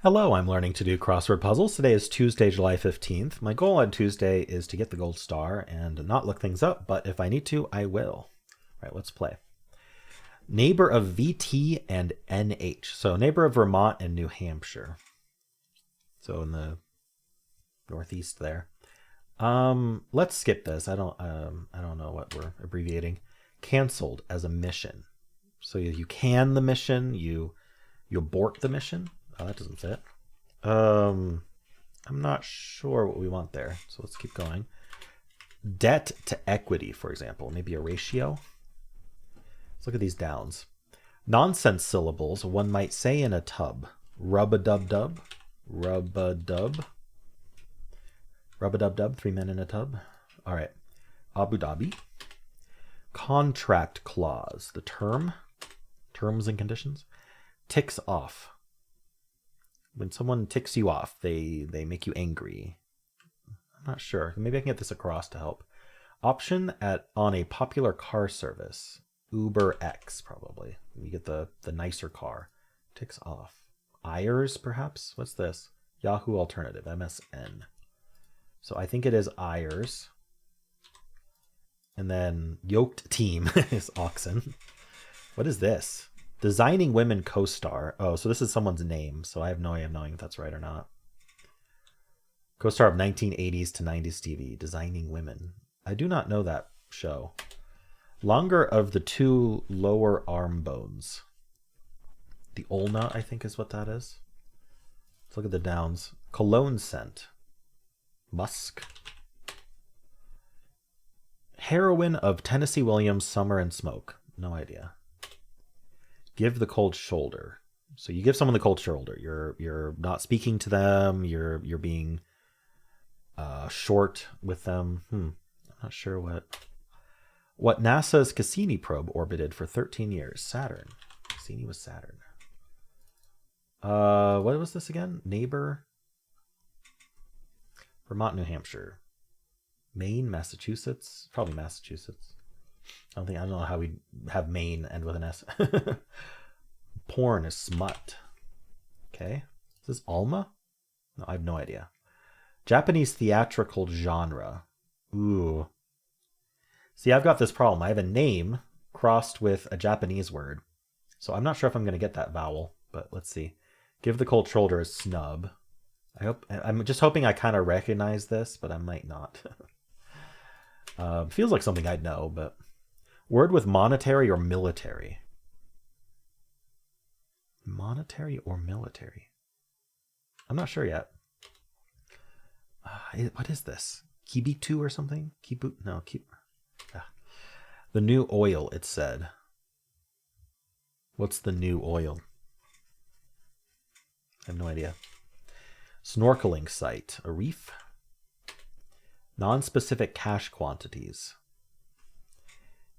Hello, I'm learning to do crossword puzzles. Today is Tuesday, July 15th. My goal on Tuesday is to get the gold star and not look things up, but if I need to, I will. All right, let's play. Neighbor of VT and NH. So neighbor of Vermont and New Hampshire. So in the northeast there. Let's skip this. I don't know what we're abbreviating. Canceled as a mission. So you can the mission, you abort the mission. Oh, that doesn't fit. I'm not sure what we want there, so let's keep going. Debt to equity, for example, maybe a ratio. Let's look at these downs. Nonsense syllables one might say in a tub. Rub-a-dub-dub, rub-a-dub. Rub-a-dub-dub, 3 men in a tub. All right. Abu Dhabi. Contract clause, the terms and conditions. Ticks off. When someone ticks you off, they make you angry. I'm not sure. Maybe I can get this across to help. Option on a popular car service. Uber X, probably. You get the nicer car. Ticks off. Ayers, perhaps? What's this? Yahoo Alternative, MSN. So I think it is Ayers. And then yoked team is oxen. What is this? Designing Women co-star. Oh, so this is someone's name, so I have no way of knowing if that's right or not. Co-star of 1980s to 90s TV. Designing Women. I do not know that show. Longer of the two lower arm bones. The ulna, I think is what that is. Let's look at the downs. Cologne scent. Musk. Heroine of Tennessee Williams, Summer and Smoke. No idea. Give the cold shoulder. So you give someone the cold shoulder. You're not speaking to them. You're being short with them. I'm not sure what NASA's Cassini probe orbited for 13 years. Saturn. Cassini was Saturn. What was this again? Neighbor. Vermont, New Hampshire. Maine, Massachusetts. Probably Massachusetts. I don't know how we have Maine end with an S. Porn is smut. Okay. Is this Alma? No, I have no idea. Japanese theatrical genre. Ooh. See, I've got this problem. I have a name crossed with a Japanese word. So I'm not sure if I'm going to get that vowel, but let's see. Give the cold shoulder a snub. I'm just hoping I kind of recognize this, but I might not. Feels like something I'd know, but... Word with monetary or military? Monetary or military? I'm not sure yet. What is this? Kibitu or something? Kibu? No, The new oil, it said. What's the new oil? I have no idea. Snorkeling site. A reef? Non-specific cash quantities.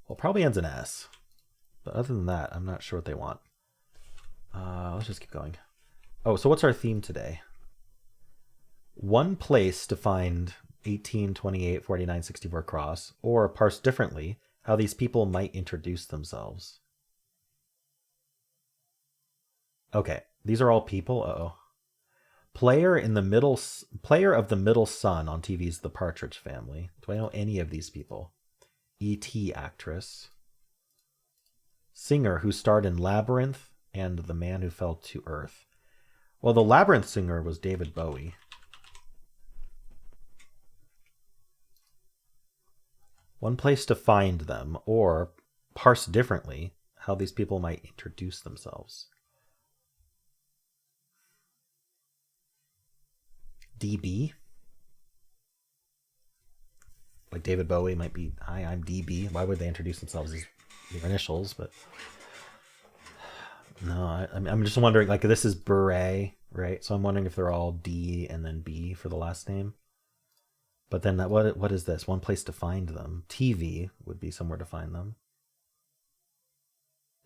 Well, probably ends in S. But other than that, I'm not sure what they want. Let's just keep going. Oh, so what's our theme today? One place to find 18, 28, 49, 64 cross, or parse differently, how these people might introduce themselves. Okay, these are all people. Uh-oh. Player of the middle son on TV's The Partridge Family. Do I know any of these people? E.T. actress. Singer who starred in Labyrinth and The Man Who Fell to Earth. Well, the Labyrinth singer was David Bowie. One place to find them, or parse differently, how these people might introduce themselves. DB. Like David Bowie might be, hi, I'm DB. Why would they introduce themselves as their initials? But no, I'm just wondering, like, this is Beret, right? So I'm wondering if they're all D and then B for the last name. But then what is this? One place to find them. TV would be somewhere to find them.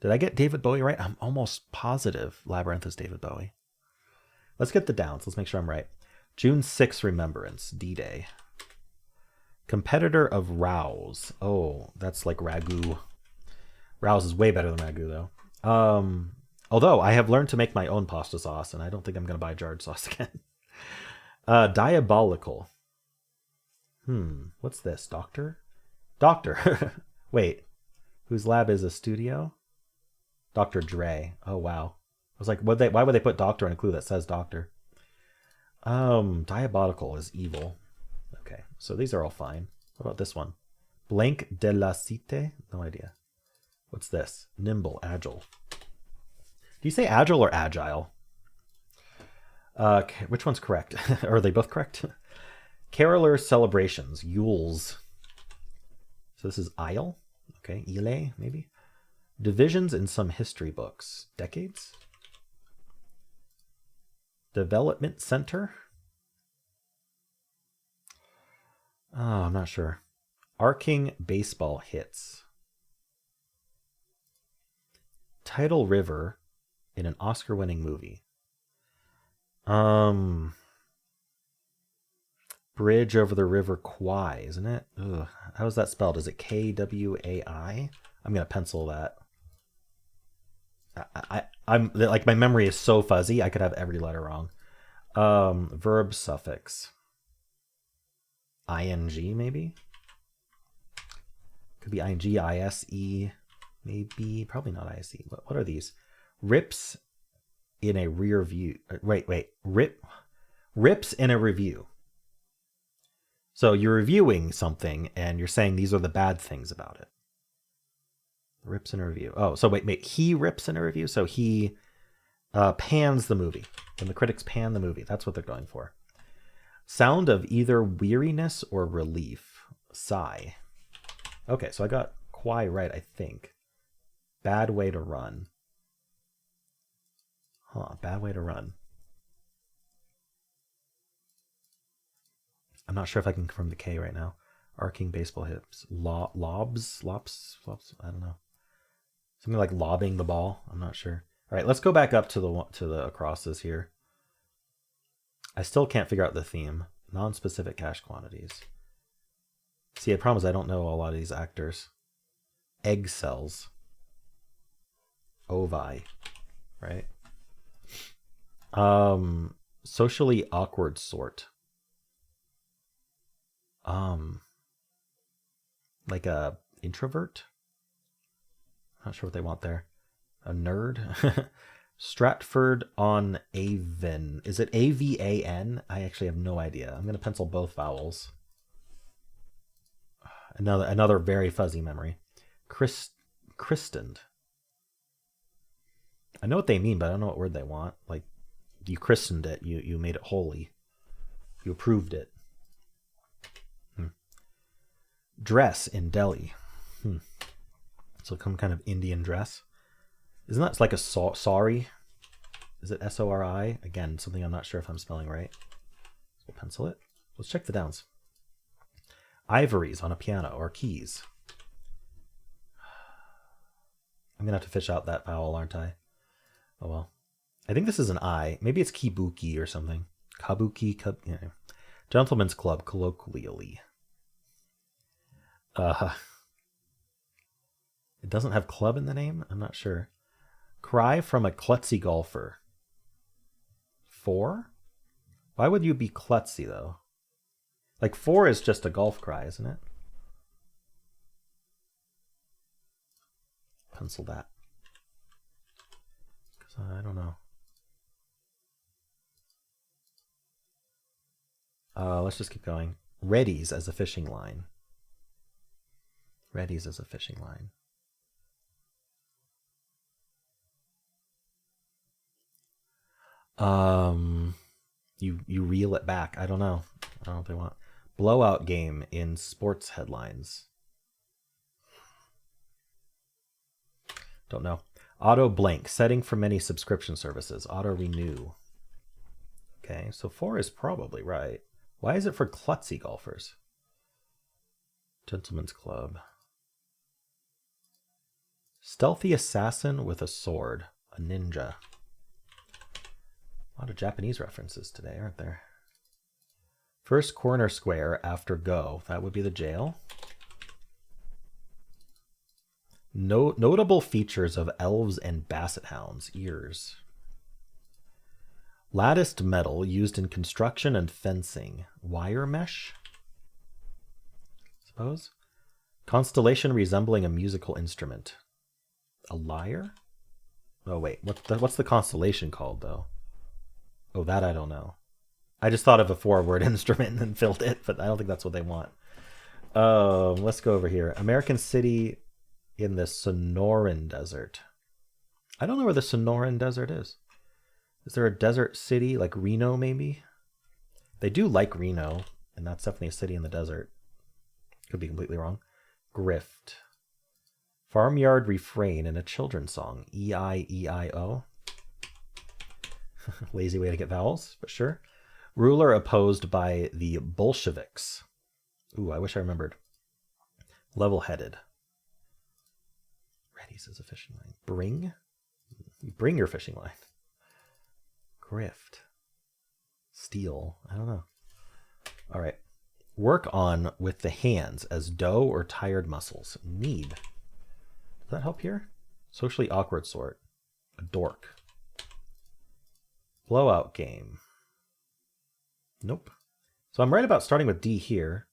Did I get David Bowie right? I'm almost positive Labyrinth is David Bowie. Let's get the downs. Let's make sure I'm right. June 6th Remembrance, D-Day. Competitor of Rouse. Oh, that's like Ragu. Rouse is way better than Ragu, though. Although I have learned to make my own pasta sauce, and I don't think I'm going to buy jarred sauce again. Diabolical. What's this? Doctor? Doctor. Wait. Whose lab is a studio? Dr. Dre. Oh, wow. I was like, why would they put doctor in a clue that says doctor? Diabolical is evil. Okay, so these are all fine. What about this one? Blank de la Cite? No idea. What's this? Nimble, agile. Do you say agile or agile? Which one's correct? Are they both correct? Caroler celebrations, Yules. So this is Isle. Okay, Ile, maybe. Divisions in some history books. Decades? Development Center? Oh, I'm not sure. Arcing baseball hits. Tidal River in an Oscar-winning movie. Bridge over the River Kwai, isn't it? Ugh. How's that spelled? Is it Kwai? I'm gonna pencil that. I'm like, my memory is so fuzzy. I could have every letter wrong. Verb suffix. Ing, maybe. Could be ing, ise, maybe. Probably not ise. What are these? Rips in a rear view. Wait. Rips in a review. So you're reviewing something and you're saying these are the bad things about it. Rips in a review. Oh, so wait. He rips in a review. So he pans the movie. When the critics pan the movie, that's what they're going for. Sound of either weariness or relief. Sigh. Okay, so I got Kwai right, I think. Bad way to run. Bad way to run. I'm not sure if I can confirm the K right now. Arcing baseball hips. Lobs? I don't know. Something like lobbing the ball. I'm not sure. All right, let's go back up to the acrosses here. I still can't figure out the theme. Non-specific cash quantities. See, the problem is I don't know a lot of these actors. Egg cells. Ovi. Right? Socially awkward sort. Like a introvert? Not sure what they want there. A nerd? Stratford on Avon. Is it A-V-A-N? I actually have no idea. I'm going to pencil both vowels. Another very fuzzy memory. Christened. I know what they mean, but I don't know what word they want. Like, you christened it. You made it holy. You approved it. Dress in Delhi. So some kind of Indian dress. Isn't that like a sorry? Is it S-O-R-I? Again, something I'm not sure if I'm spelling right. So we'll pencil it. Let's check the downs. Ivories on a piano, or keys. I'm going to have to fish out that vowel, aren't I? Oh well. I think this is an I. Maybe it's kibuki or something. Kabuki. Yeah. Gentleman's club, colloquially. It doesn't have club in the name? I'm not sure. Cry from a klutzy golfer. 4? Why would you be klutzy, though? Like, 4 is just a golf cry, isn't it? Pencil that. Because I don't know. Let's just keep going. Readies as a fishing line. Readies as a fishing line. You reel it back. I don't know. I don't know what they want. Blowout game in sports headlines. Don't know. Auto blank. Setting for many subscription services. Auto renew. Okay, so 4 is probably right. Why is it for klutzy golfers? Gentleman's club. Stealthy assassin with a sword. A ninja. A lot of Japanese references today, aren't there? First corner square after go. That would be the jail. Notable features of elves and basset hounds. Ears. Latticed metal used in construction and fencing. Wire mesh? Suppose. Constellation resembling a musical instrument. A lyre? Oh, wait. What's the constellation called, though? Oh, that I don't know. I just thought of a 4-word instrument and filled it, but I don't think that's what they want. Let's go over here. American city in the Sonoran Desert. I don't know where the Sonoran Desert is. Is there a desert city like Reno, maybe? They do like Reno, and that's definitely a city in the desert. Could be completely wrong. Grift. Farmyard refrain in a children's song. E-I-E-I-O. Lazy way to get vowels, but sure. Ruler opposed by the Bolsheviks. Ooh, I wish I remembered. Level-headed. Ready says a fishing line. Bring? You bring your fishing line. Grift. Steal. I don't know. All right. Work on with the hands as dough or tired muscles. Need. Does that help here? Socially awkward sort. A dork. Blowout game. Nope. So I'm right about starting with D here.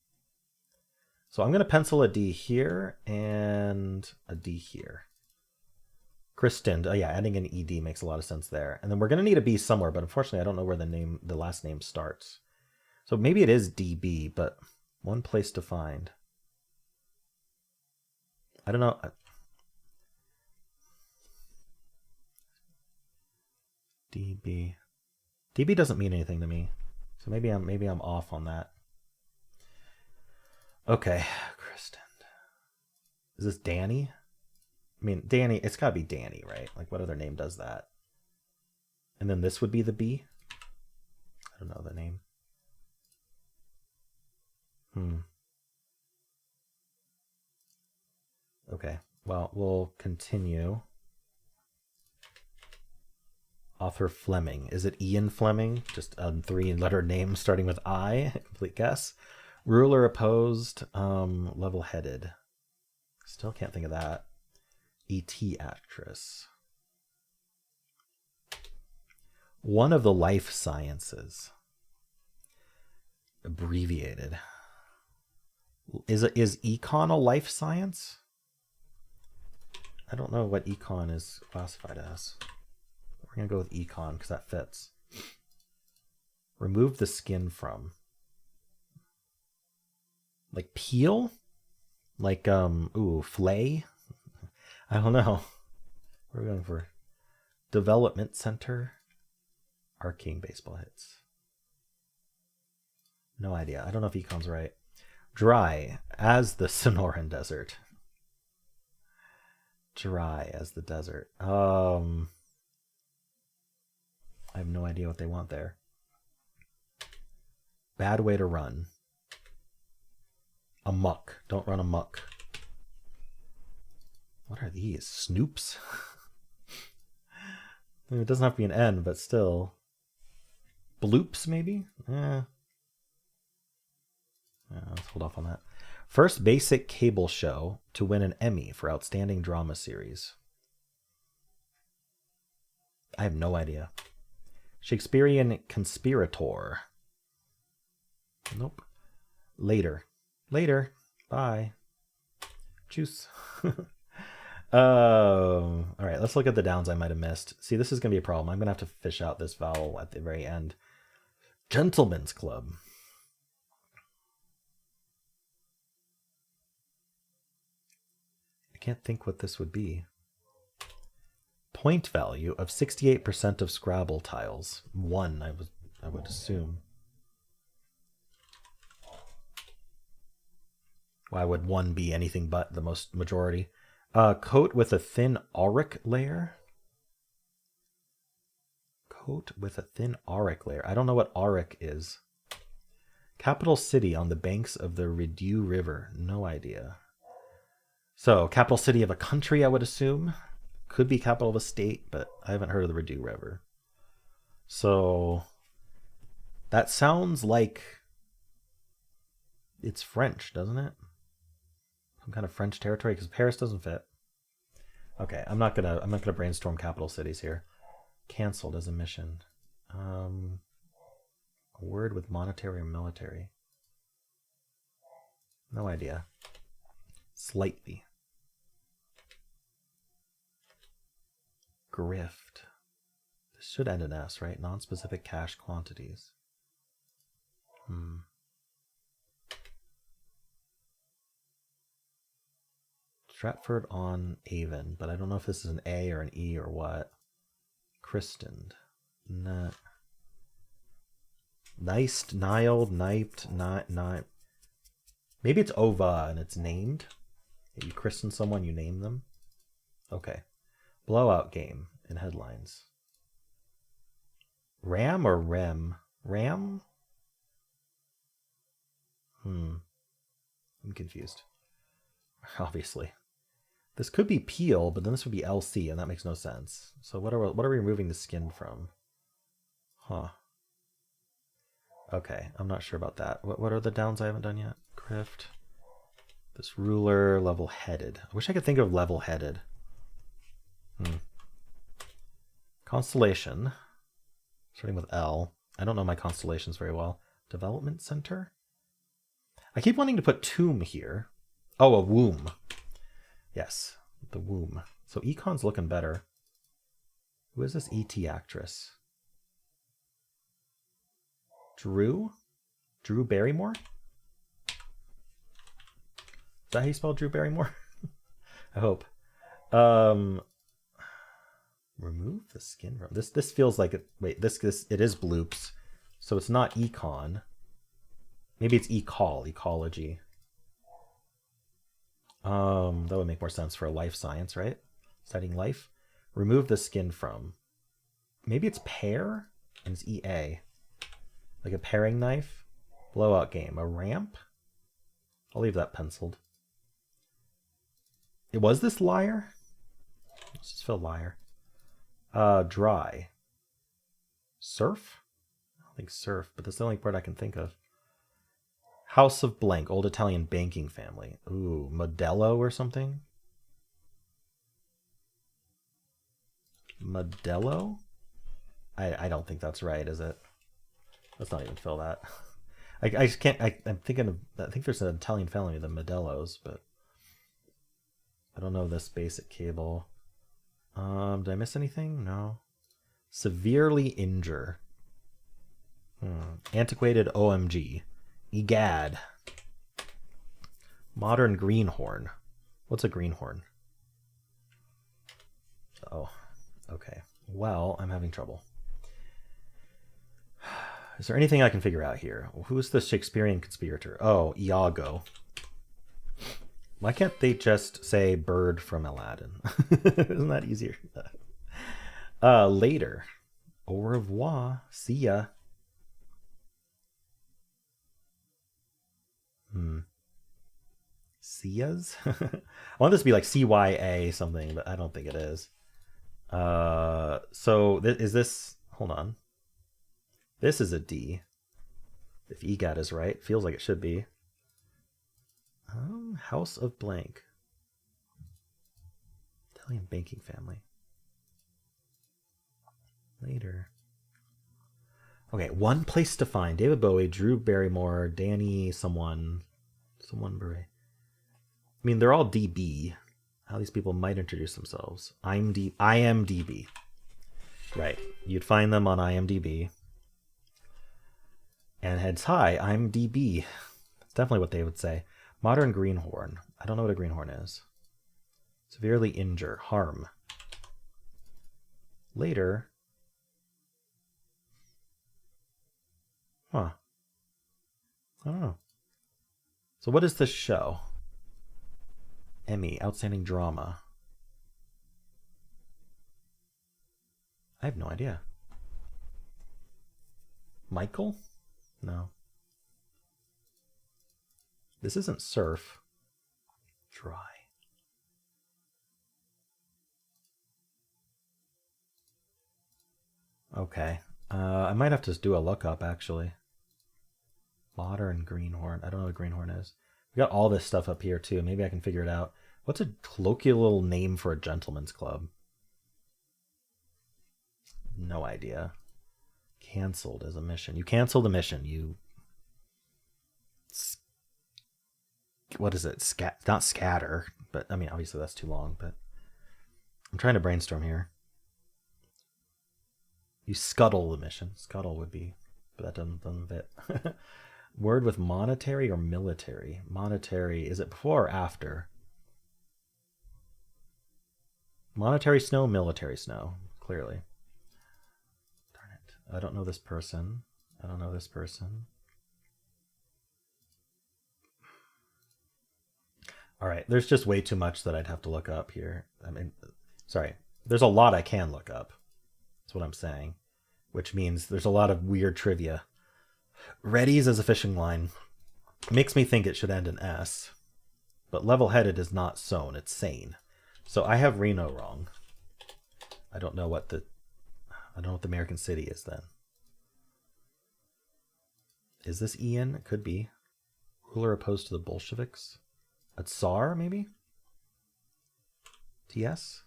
So I'm going to pencil a D here and a D here. Kristen, yeah, adding an ED makes a lot of sense there. And then we're going to need a B somewhere, but unfortunately I don't know where the last name starts. So maybe it is DB, but one place to find. I don't know. DB. DB doesn't mean anything to me. So maybe I'm off on that. Okay, Kristen. Is this Danny? I mean, Danny, it's got to be Danny, right? Like, what other name does that? And then this would be the B? I don't know the name. Okay, well, we'll continue. Author Fleming. Is it Ian Fleming? Just a 3-letter name starting with I. Complete guess. Ruler opposed. Level-headed. Still can't think of that. E.T. actress. One of the life sciences. Abbreviated. Is econ a life science? I don't know what econ is classified as. We're going to go with econ because that fits. Remove the skin from. Like peel? Like, flay? I don't know. What are we going for? Development center. Arcane baseball hits. No idea. I don't know if econ's right. Dry as the Sonoran Desert. Dry as the desert. I have no idea what they want there. Bad way to run. Amok. Don't run amok. What are these? Snoops? I mean, it doesn't have to be an N, but still. Bloops, maybe? Yeah, let's hold off on that. First basic cable show to win an Emmy for Outstanding Drama Series. I have no idea. Shakespearean conspirator. Nope. Later. Bye. Juice. All right, let's look at the downs I might have missed. See, this is going to be a problem. I'm going to have to fish out this vowel at the very end. Gentleman's Club. I can't think what this would be. Point value of 68% of Scrabble tiles. 1, I would assume. Why would 1 be anything but the majority? Coat with a thin auric layer. Coat with a thin auric layer. I don't know what auric is. Capital city on the banks of the Rideau River. No idea. So, capital city of a country, I would assume. Could be capital of a state, but I haven't heard of the Rideau River. So, that sounds like it's French, doesn't it? Some kind of French territory, because Paris doesn't fit. Okay, I'm not gonna brainstorm capital cities here. Canceled as a mission. A word with monetary or military. No idea. Slightly. Grift. This should end in S, right? Non-specific cash quantities. Stratford on Avon, but I don't know if this is an A or an E or what. Christened. Nah. Niced, niled, niped, not. Maybe it's Ova and it's named. You christen someone, you name them. Okay. Blowout game in headlines. Ram or Rem? Ram? I'm confused. Obviously. This could be Peel, but then this would be LC, and that makes no sense. So what are we removing the skin from? Huh. Okay, I'm not sure about that. What are the downs I haven't done yet? Grift. This ruler, level-headed. I wish I could think of level-headed. Constellation. Starting with L. I don't know my constellations very well. Development Center? I keep wanting to put tomb here. Oh, a womb. Yes, the womb. So Econ's looking better. Who is this ET actress? Drew? Drew Barrymore? Is that how you spell Drew Barrymore? I hope. Remove the skin from this feels like it. Wait, this it is bloops, so it's not econ. Maybe it's ecology. That would make more sense for a life science, right? Studying life. Remove the skin from. Maybe it's pair and it's EA. Like a paring knife. Blowout game. A ramp? I'll leave that penciled. Was this liar? Let's just fill liar. Dry. Surf? I don't think surf, but that's the only part I can think of. House of blank, old Italian banking family. Ooh, Modello or something? Modello? I don't think that's right, is it? Let's not even fill that. I just can't. I'm thinking of. I think there's an Italian family, the Modellos, but I don't know this basic cable. Did I miss anything? No. Severely injure. Antiquated OMG. Egad. Modern greenhorn. What's a greenhorn? Oh, okay. Well, I'm having trouble. Is there anything I can figure out here? Who's the Shakespearean conspirator? Oh, Iago. Why can't they just say bird from Aladdin? Isn't that easier? Later. Au revoir. See ya. Sias? I want this to be like CYA something, but I don't think it is. So is this... Hold on. This is a D. If EGAT is right. Feels like it should be. House of blank. Italian banking family. Later. Okay, one place to find. David Bowie, Drew Barrymore, Danny, someone Beret. I mean, they're all DB. How these people might introduce themselves. IMDb. Right. You'd find them on IMDb. And heads, hi, I'm DB. That's definitely what they would say. Modern greenhorn. I don't know what a greenhorn is. Severely injure. Harm. Later. Huh. I don't know. So what is this show? Emmy. Outstanding drama. I have no idea. Michael? No. This isn't surf. Dry. Okay. I might have to do a lookup, actually. Modern greenhorn. I don't know what a greenhorn is. We got all this stuff up here, too. Maybe I can figure it out. What's a colloquial name for a gentleman's club? No idea. Canceled as a mission. You canceled a mission. You... What is it? Not scatter, but I mean, obviously that's too long, but I'm trying to brainstorm here. You scuttle the mission. Scuttle would be, but that doesn't fit. Word with monetary or military? Monetary, is it before or after? Monetary snow, military snow, clearly. Darn it. I don't know this person. I don't know this person. All right, there's just way too much that I'd have to look up here. I mean, sorry. There's a lot I can look up. That's what I'm saying. Which means there's a lot of weird trivia. Ready's as a fishing line. Makes me think it should end in S. But level-headed is not sown, it's sane. So I have Reno wrong. I don't know what the American city is then. Is this Ian? It could be. Ruler opposed to the Bolsheviks? A Tsar, maybe? TS?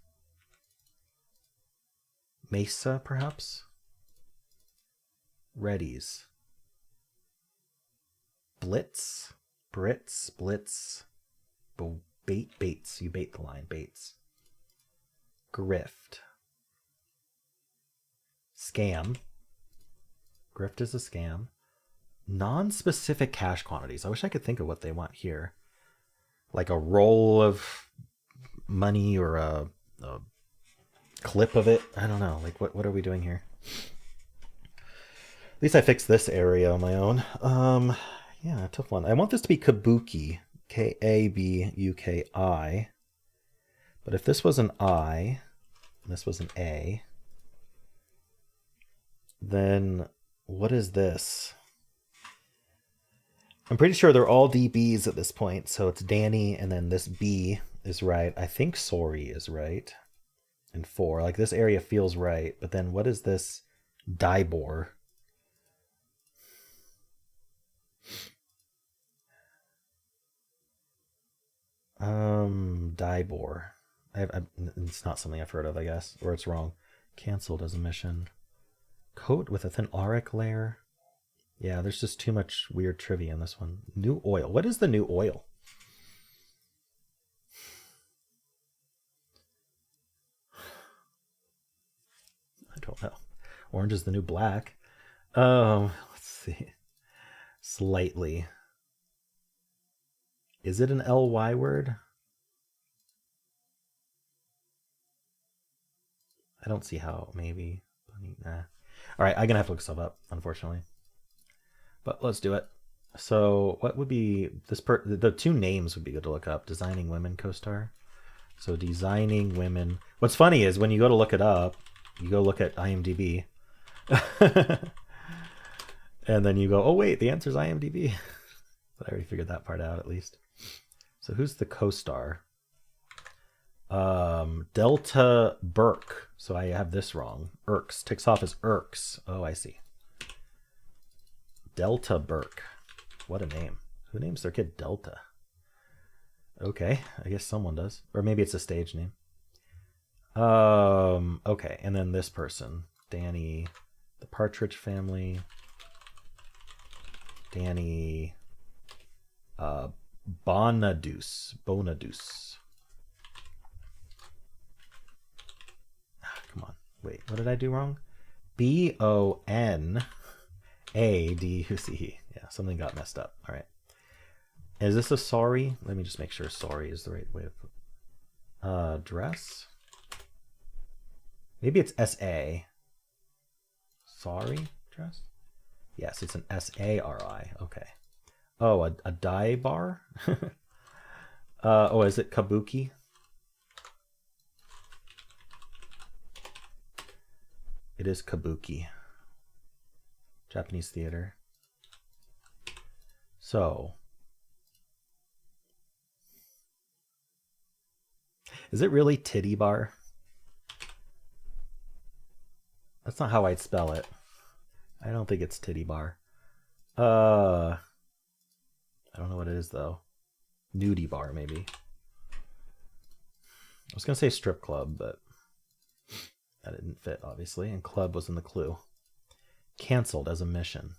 Mesa, perhaps? Readies. Blitz? Brits? Blitz? Baits. You bait the line. Baits. Grift. Scam. Grift is a scam. Non-specific cash quantities. I wish I could think of what they want here. Like a roll of money or a clip of it. I don't know. Like what are we doing here? At least I fixed this area on my own. Yeah, tough one. I want this to be kabuki. Kabuki. But if this was an I, and this was an A, then what is this? I'm pretty sure they're all DBs at this point. So it's Danny, and then this B is right. I think sorry is right. And 4. Like this area feels right. But then what is this? Dibor. Dibor. It's not something I've heard of, I guess. Or it's wrong. Cancelled as a mission. Coat with a thin auric layer. Yeah, there's just too much weird trivia in this one. New oil. What is the new oil? I don't know. Orange is the new black. Let's see. Slightly. Is it an LY word? I don't see how. Maybe. Nah. All right, I'm gonna have to look stuff up, unfortunately. But let's do it. So what would be this? The 2 names would be good to look up. Designing Women co-star. So Designing Women. What's funny is when you go to look it up, you go look at IMDb. And then you go, oh wait, the answer's IMDb. But I already figured that part out at least. So who's the co-star? Delta Burke. So I have this wrong. Irks. Ticks off as Irks. Oh, I see. Delta Burke. What a name. Who names their kid Delta? Okay, I guess someone does. Or maybe it's a stage name. Okay, and then this person. Danny, the Partridge Family. Danny Bonadus. Come on. Wait, what did I do wrong? Bonadduce. Yeah, something got messed up. All right. Is this a sorry? Let me just make sure sorry is the right way of dress. Maybe it's SA. Sorry dress? Yes, it's an SARI. Okay. Oh, a dye bar? Oh, is it kabuki? It is kabuki. Japanese theater. So, is it really titty bar? That's not how I'd spell it. I don't think it's titty bar. I don't know what it is though. Nudie bar maybe. I was going to say strip club, but that didn't fit, obviously. And club was in the clue. Canceled as a mission.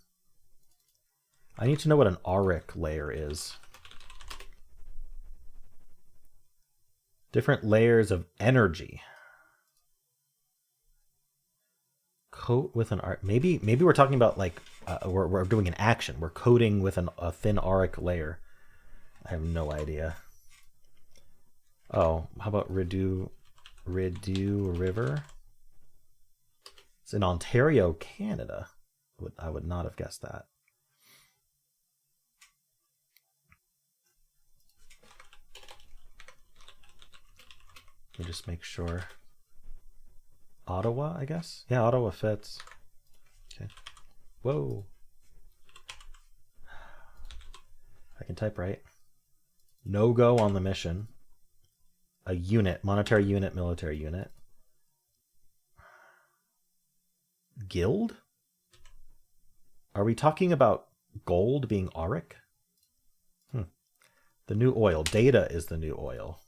I need to know what an auric layer is. Different layers of energy. Coat with an art. Maybe we're talking about like we're doing an action. We're coating with a thin auric layer. I have no idea. Oh, how about Rideau River? It's in Ontario, Canada. I would not have guessed that. Let me just make sure. Ottawa, I guess? Yeah, Ottawa fits. Okay. Whoa. I can type right. No go on the mission. A unit, monetary unit, military unit. Guild? Are we talking about gold being auric? The new oil. Data is the new oil.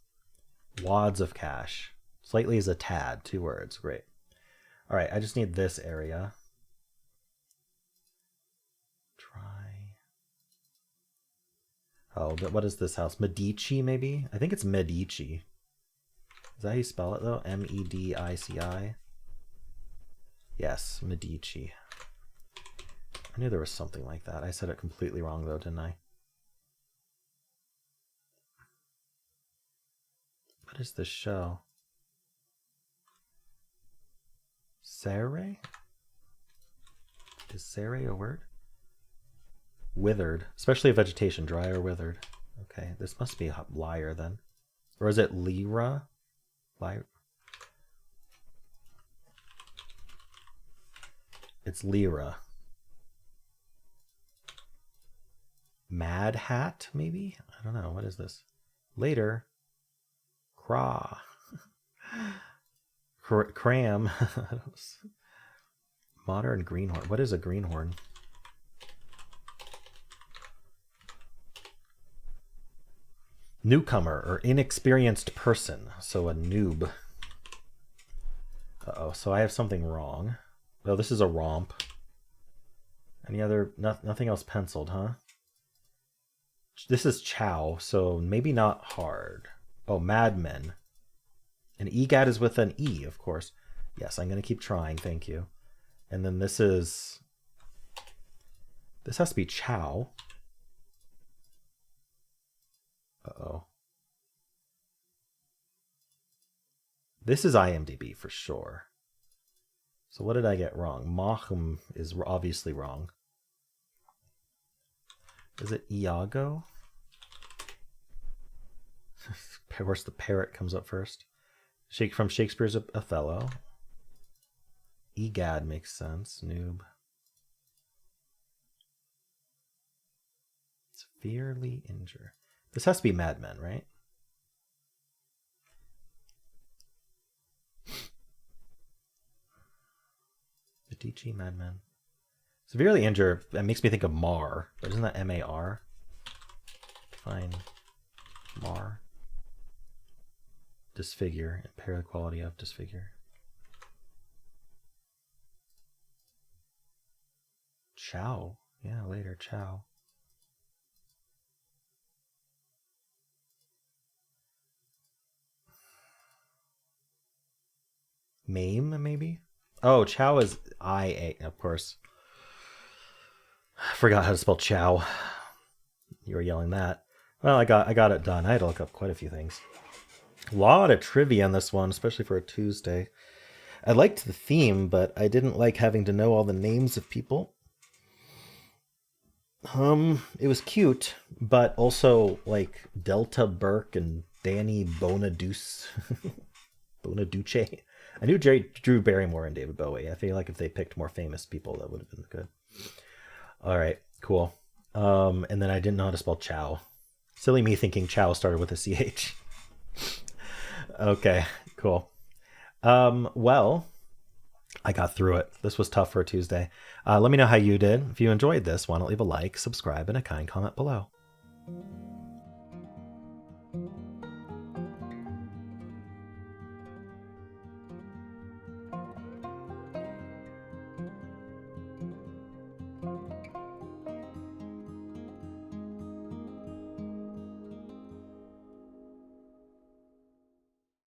Wads of cash. Slightly is a tad. 2 words. Great. All right, I just need this area. Try. Oh, but what is this house? Medici, maybe? I think it's Medici. Is that how you spell it, though? M-E-D-I-C-I? Yes, Medici. I knew there was something like that. I said it completely wrong, though, didn't I? What is this show? Serre? Is serre a word? Withered. Especially vegetation. Dry or withered. Okay, this must be a liar then. Or is it Lyra? Lyra? It's Lyra. Mad Hat, maybe? I don't know. What is this? Later. Craw. Cram. Modern greenhorn. What is a greenhorn? Newcomer or inexperienced person. So a noob. Uh-oh. So I have something wrong. Oh, this is a romp. Any other? Nothing else penciled, huh? This is Chow, so maybe not hard. Oh, Mad Men. And EGAD is with an E, of course. Yes, I'm going to keep trying, thank you. And then this is... This has to be Chow. Uh-oh. This is IMDb for sure. So what did I get wrong? Mahum is obviously wrong. Is it Iago? Of course, the parrot comes up first. From Shakespeare's Othello. Egad makes sense. Noob. Severely injured. This has to be Mad Men, right? Medici, Mad Men. Severely injured. That makes me think of Mar, but isn't that M-A-R? Fine. Mar. Disfigure. Impair the quality of disfigure. Chow. Yeah, later. Chow. Maim, maybe? Oh, Chow is I-A, of course. I forgot how to spell Chow. You were yelling that. Well, I got it done. I had to look up quite a few things. A lot of trivia on this one, especially for a Tuesday. I liked the theme, but I didn't like having to know all the names of people. It was cute, but also like Delta Burke and Danny Bonaduce. Bonaduce. I knew Drew Barrymore and David Bowie. I feel like if they picked more famous people, that would have been good. All right, cool. And then I didn't know how to spell Chow. Silly me thinking Chow started with a CH. Okay, cool. Well, I got through it. This was tough for a Tuesday. Let me know how you did. If you enjoyed this, why don't leave a like, subscribe, and a kind comment below.